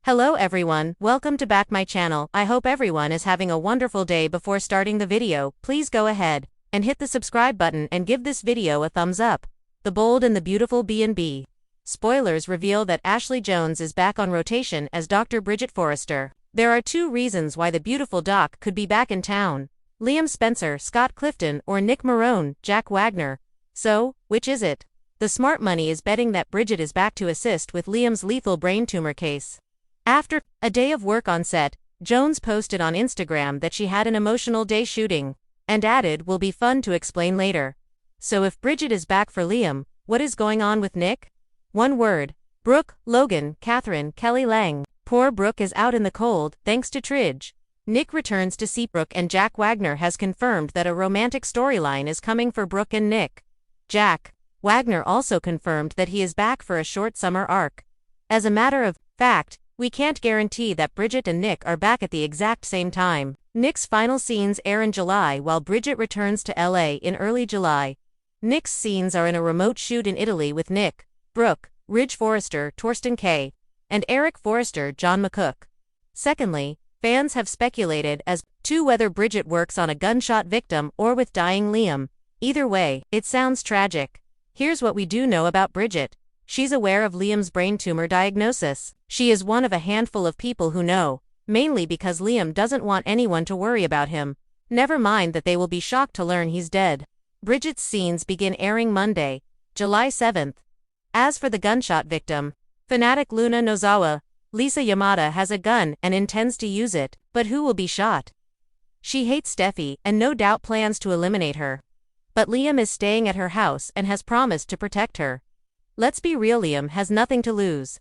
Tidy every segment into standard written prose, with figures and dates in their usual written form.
Hello everyone, welcome to back my channel. I hope everyone is having a wonderful day. Before starting the video, please go ahead and hit the subscribe button and give this video a thumbs up. The Bold and the Beautiful B&B. Spoilers reveal that Ashley Jones is back on rotation as Dr. Bridget Forrester. There are two reasons why the beautiful doc could be back in town. Liam Spencer, Scott Clifton, or Nick Marone, Jack Wagner. So, which is it? The smart money is betting that Bridget is back to assist with Liam's lethal brain tumor case. After a day of work on set, Jones posted on Instagram that she had an emotional day shooting, and added, "Will be fun to explain later." So if Bridget is back for Liam, what is going on with Nick? One word: Brooke, Logan, Catherine, Kelly Lang. Poor Brooke is out in the cold, thanks to Tridge. Nick returns to see Brooke, and Jack Wagner has confirmed that a romantic storyline is coming for Brooke and Nick. Jack Wagner also confirmed that he is back for a short summer arc. As a matter of fact, we can't guarantee that Bridget and Nick are back at the exact same time. Nick's final scenes air in July while Bridget returns to LA in early July. Nick's scenes are in a remote shoot in Italy with Nick, Brooke, Ridge Forrester, Torsten Kay, and Eric Forrester, John McCook. Secondly, fans have speculated as to whether Bridget works on a gunshot victim or with dying Liam. Either way, it sounds tragic. Here's what we do know about Bridget. She's aware of Liam's brain tumor diagnosis. She is one of a handful of people who know, mainly because Liam doesn't want anyone to worry about him. Never mind that they will be shocked to learn he's dead. Bridget's scenes begin airing Monday, July 7th. As for the gunshot victim, fanatic Luna Nozawa, Lisa Yamada has a gun and intends to use it, but who will be shot? She hates Steffi and no doubt plans to eliminate her. But Liam is staying at her house and has promised to protect her. Let's be real, Liam has nothing to lose.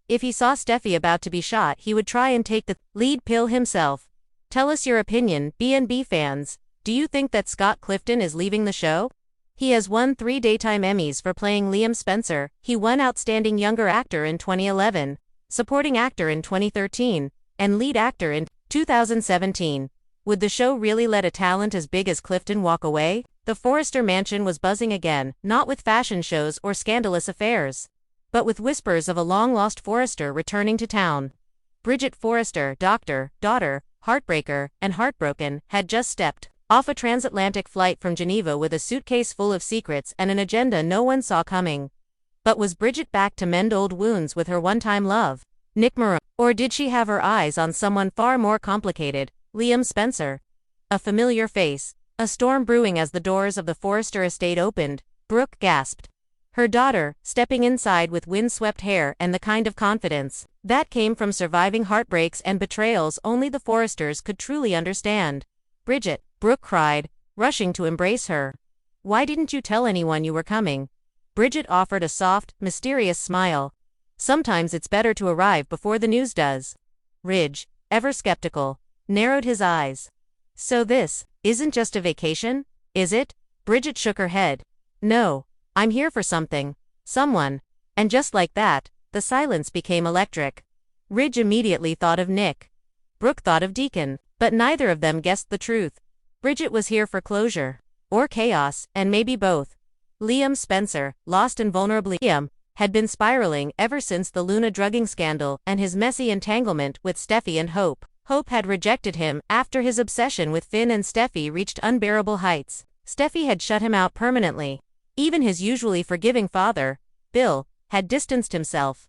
If he saw Steffi about to be shot, he would try and take the lead pill himself. Tell us your opinion, B&B fans. Do you think that Scott Clifton is leaving the show? He has won 3 Daytime Emmys for playing Liam Spencer. He won Outstanding Younger Actor in 2011, Supporting Actor in 2013, and Lead Actor in 2017. Would the show really let a talent as big as Clifton walk away? The Forrester mansion was buzzing again, not with fashion shows or scandalous affairs, but with whispers of a long-lost Forrester returning to town. Bridget Forrester, doctor, daughter, heartbreaker, and heartbroken, had just stepped off a transatlantic flight from Geneva with a suitcase full of secrets and an agenda no one saw coming. But was Bridget back to mend old wounds with her one-time love, Nick Marone, or did she have her eyes on someone far more complicated, Liam Spencer? A familiar face. A storm brewing as the doors of the Forrester estate opened, Brooke gasped. Her daughter, stepping inside with wind-swept hair and the kind of confidence that came from surviving heartbreaks and betrayals only the Forresters could truly understand. "Bridget," Brooke cried, rushing to embrace her. "Why didn't you tell anyone you were coming?" Bridget offered a soft, mysterious smile. "Sometimes it's better to arrive before the news does." Ridge, ever skeptical, narrowed his eyes. "So this isn't just a vacation, is it?" Bridget shook her head. "No, I'm here for something, someone." And just like that, the silence became electric. Ridge immediately thought of Nick. Brooke thought of Deacon, but neither of them guessed the truth. Bridget was here for closure, or chaos, and maybe both. Liam Spencer, lost and vulnerably Liam, had been spiraling ever since the Luna drugging scandal and his messy entanglement with Steffi and Hope. Hope had rejected him after his obsession with Finn, and Steffi reached unbearable heights. Steffi had shut him out permanently. Even his usually forgiving father, Bill, had distanced himself.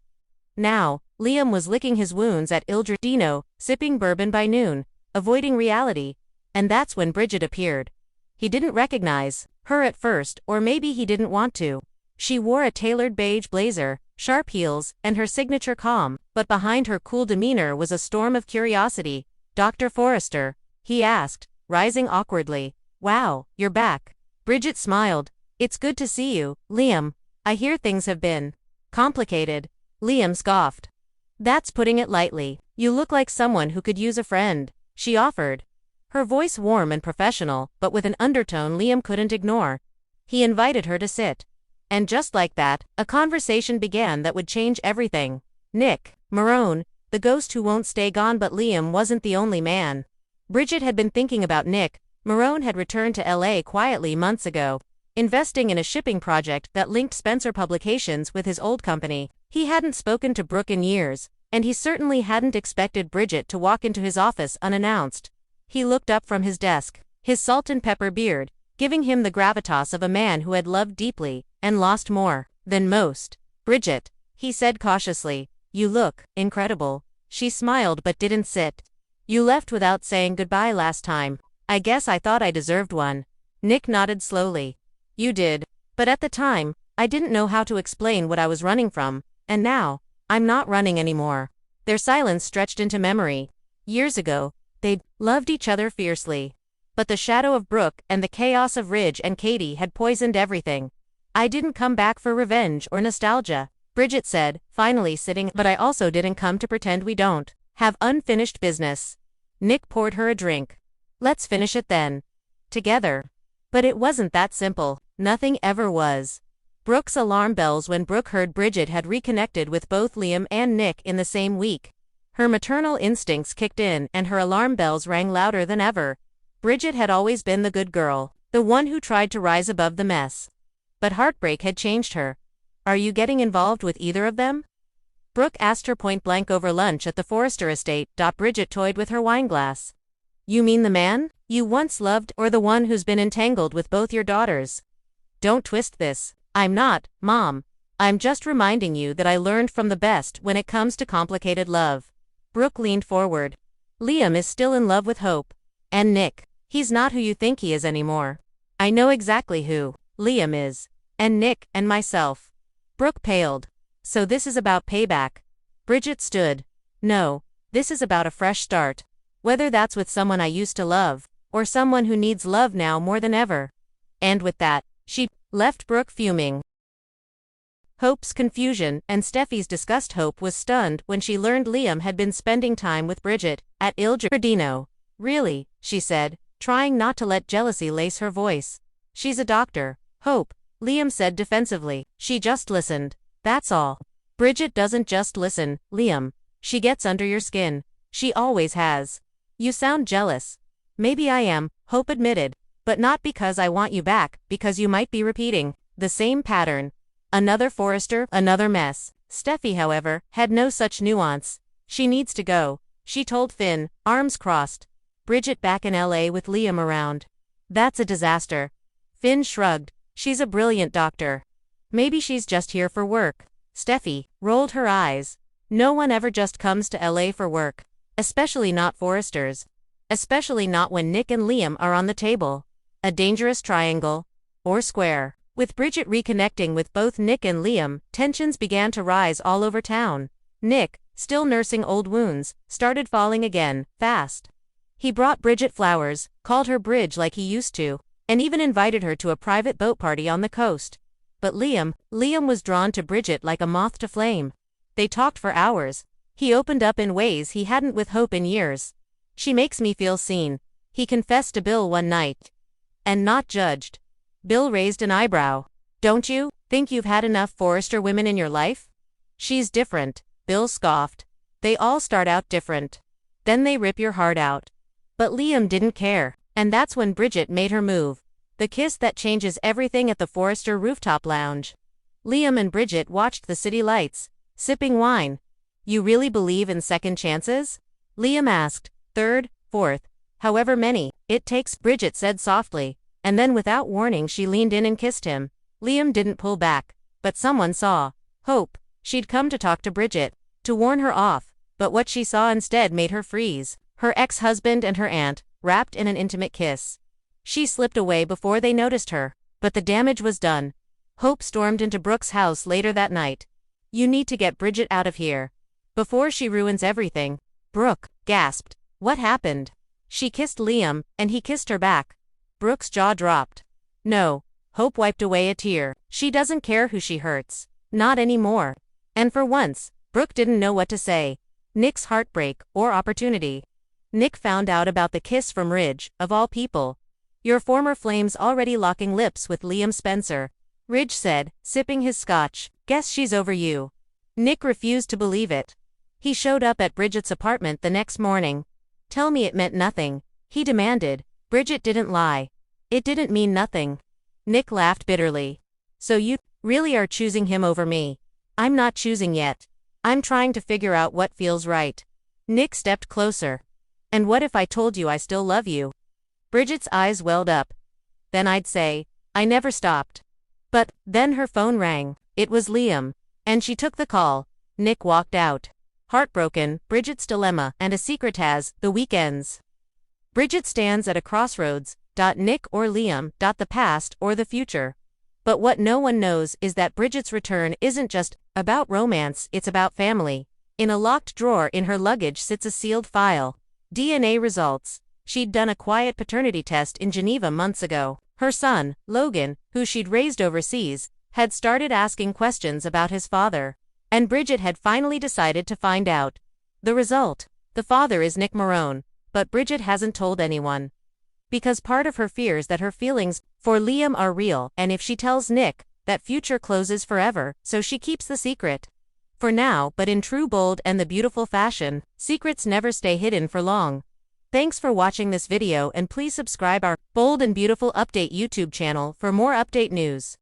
Now, Liam was licking his wounds at Il Giardino, sipping bourbon by noon, avoiding reality. And that's when Bridget appeared. He didn't recognize her at first, or maybe he didn't want to. She wore a tailored beige blazer, sharp heels, and her signature calm, but behind her cool demeanor was a storm of curiosity. "Dr. Forrester?" he asked, rising awkwardly. "Wow, you're back." Bridget smiled. "It's good to see you, Liam. I hear things have been complicated." Liam scoffed. "That's putting it lightly. You look like someone who could use a friend," she offered. Her voice warm and professional, but with an undertone Liam couldn't ignore. He invited her to sit. And just like that, a conversation began that would change everything. Nick Marone, the ghost who won't stay gone. But Liam wasn't the only man. Bridget had been thinking about Nick. Marone had returned to LA quietly months ago, investing in a shipping project that linked Spencer Publications with his old company. He hadn't spoken to Brooke in years, And he certainly hadn't expected Bridget to walk into his office unannounced. He looked up from his desk, his salt and pepper beard, giving him the gravitas of a man who had loved deeply, and lost more than most. "Bridget," he said cautiously, "you look incredible." She smiled but didn't sit. "You left without saying goodbye last time. I guess I thought I deserved one." Nick nodded slowly. "You did. But at the time, I didn't know how to explain what I was running from, and now, I'm not running anymore." Their silence stretched into memory. Years ago, they'd loved each other fiercely. But the shadow of Brooke and the chaos of Ridge and Katie had poisoned everything. "I didn't come back for revenge or nostalgia," Bridget said, finally sitting, "but I also didn't come to pretend we don't have unfinished business." Nick poured her a drink. "Let's finish it then. Together." But it wasn't that simple. Nothing ever was. Brooke's alarm bells when Brooke heard Bridget had reconnected with both Liam and Nick in the same week. Her maternal instincts kicked in and her alarm bells rang louder than ever. Bridget had always been the good girl, the one who tried to rise above the mess. But heartbreak had changed her. "Are you getting involved with either of them?" Brooke asked her point blank over lunch at the Forrester estate. Bridget toyed with her wineglass. "You mean the man you once loved, or the one who's been entangled with both your daughters?" "Don't twist this. I'm not, Mom. I'm just reminding you that I learned from the best when it comes to complicated love." Brooke leaned forward. "Liam is still in love with Hope. And Nick, he's not who you think he is anymore. I know exactly who Liam is. And Nick, and myself." Brooke paled. "So this is about payback." Bridget stood. "No, this is about a fresh start. Whether that's with someone I used to love, or someone who needs love now more than ever." And with that, she left Brooke fuming. Hope's confusion and Steffi's disgust. Hope was stunned when she learned Liam had been spending time with Bridget at Il Giardino. "Really?" she said, trying not to let jealousy lace her voice. "She's a doctor, Hope," Liam said defensively. "She just listened. That's all." "Bridget doesn't just listen, Liam. She gets under your skin. She always has." "You sound jealous." "Maybe I am," Hope admitted. "But not because I want you back, because you might be repeating the same pattern. Another Forrester, another mess." Steffi, however, had no such nuance. "She needs to go," she told Finn, arms crossed. "Bridget back in LA with Liam around. That's a disaster." Finn shrugged. "She's a brilliant doctor. Maybe she's just here for work." Steffi rolled her eyes. "No one ever just comes to LA for work. Especially not Forresters. Especially not when Nick and Liam are on the table. A dangerous triangle. Or square." With Bridget reconnecting with both Nick and Liam, tensions began to rise all over town. Nick, still nursing old wounds, started falling again, fast. He brought Bridget flowers, called her Bridge like he used to, and even invited her to a private boat party on the coast. But Liam was drawn to Bridget like a moth to flame. They talked for hours. He opened up in ways he hadn't with Hope in years. "She makes me feel seen," he confessed to Bill one night. "And not judged." Bill raised an eyebrow. "Don't you think you've had enough Forrester women in your life?" "She's different," Bill scoffed. "They all start out different. Then they rip your heart out." But Liam didn't care, and that's when Bridget made her move. The kiss that changes everything at the Forrester rooftop lounge. Liam and Bridget watched the city lights, sipping wine. "You really believe in second chances?" Liam asked. "Third, fourth, however many it takes," Bridget said softly. And then without warning she leaned in and kissed him. Liam didn't pull back. But someone saw Hope. She'd come to talk to Bridget, to warn her off, but what she saw instead made her freeze. Her ex-husband and her aunt, wrapped in an intimate kiss. She slipped away before they noticed her, but the damage was done. Hope stormed into Brooke's house later that night. "You need to get Bridget out of here before she ruins everything." Brooke gasped. "What happened?" She kissed Liam, and he kissed her back. Brooke's jaw dropped. "No." Hope wiped away a tear. "She doesn't care who she hurts. Not anymore." And for once, Brooke didn't know what to say. Nick's heartbreak, or opportunity. Nick found out about the kiss from Ridge, of all people. "Your former flame's already locking lips with Liam Spencer," Ridge said, sipping his scotch. "Guess she's over you." Nick refused to believe it. He showed up at Bridget's apartment the next morning. "Tell me it meant nothing," he demanded. Bridget didn't lie. "It didn't mean nothing." Nick laughed bitterly. "So you really are choosing him over me?" "I'm not choosing yet." I'm trying to figure out what feels right. Nick stepped closer. And what if I told you I still love you? Bridget's eyes welled up. Then I'd say, I never stopped. But then her phone rang. It was Liam. And she took the call. Nick walked out. Heartbroken, Bridget's dilemma, and a secret has, the weekends. Bridget stands at a crossroads. Nick or Liam. The past or the future. But what no one knows is that Bridget's return isn't just about romance, it's about family. In a locked drawer in her luggage sits a sealed file. DNA results. She'd done a quiet paternity test in Geneva months ago. Her son, Logan, who she'd raised overseas, had started asking questions about his father. And Bridget had finally decided to find out. The result. The father is Nick Marone, but Bridget hasn't told anyone. Because part of her fears that her feelings for Liam are real, and if she tells Nick, that future closes forever, so she keeps the secret. For now, but in true bold and the beautiful fashion, secrets never stay hidden for long. Thanks for watching this video and please subscribe our Bold and Beautiful Update YouTube channel for more update news.